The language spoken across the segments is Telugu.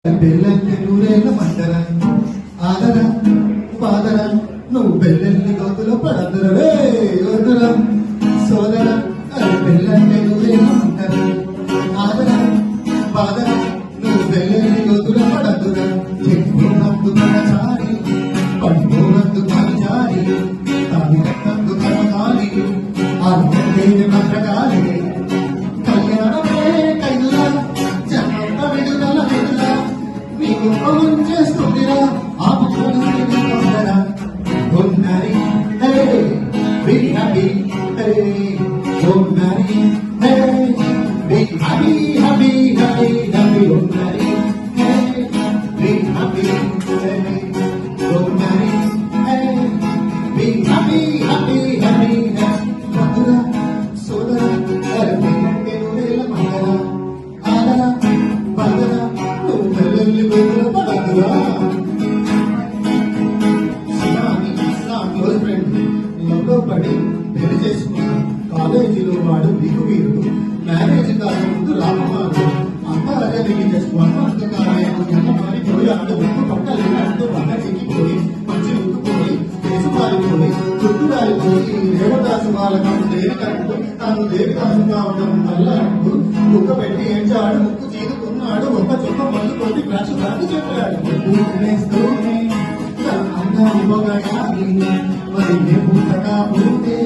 పెళ్ళంటే నూరేళ్ళ మంటరా ఆదరా పాదరా నువ్వు పెళ్ళెల్లి గోతులో పడదురా వద్దురా సోదరా అది పెళ్ళంటే నూరేళ్ళ మంటరా ఆదరా పాదరా నువ్వు పెళ్ళెల్లి గోతులో పడదురా చెప్పుకున్నందు కనచారి పట్టుకున్నందు కనచారి తాను కన్నందు కనకాలి ఆత్మదేవి మంత్రకాలి కళ్యాణమే కైలా జన్మ విడుదల విడుదల మీకు పవన్ చేస్తుందిరా ఆపుకోరా ఉన్నరి హే బి హ్యాపీ హే ఉన్నరి hey be happy happy happy happy ఉన్నరి హే బి హ్యాపీ హే ఉన్నరి hey be happy happy happy మధుర సోదర అరవిందే నూరేల మంగళ ఆదర బదర నువ్వు పెళ్ళి బెదర పడదురా క్లోజ్ ఫ్రెండ్ లవ్లో పడి పెళ్లి చేసుకున్నాడు కాలేజీలో వాడు దిగు వీరుడు మ్యారేజ్ కాకముందు రామమారు అంత అదే చేసుకోవాలి అంతకాలము ఎంత మారిపోయాడు ఉప్పు పక్కలేనాడు వంట చిక్కిపోయి మంచి ఉక్కుపోయి కేసు పారిపోయి చుట్టూ రాలిపోయి దేవదాసు బాలకం దేనికంటూ తాను దేవిదాసు కావడం వల్ల అంటూ కుక్క పెట్టి ఎంచాడు ముక్కు చీరుకున్నాడు ఒక చుక్క మందు కొట్టి ప్రశ్నకి చెప్పాడు మరి పుట్టగా పుడితే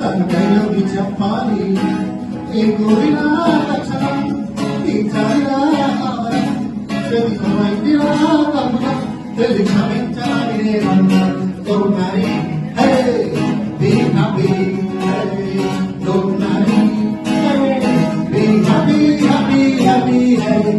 తన కైలోకి చెప్పాలి ఏ కోరినా లక్షణం తీర్చాలిరా చదివైందిరా కర్మం తెలిసి క్షమించాలి Don't marry, hey, be happy, hey, don't marry, hey, be happy, happy, happy, hey.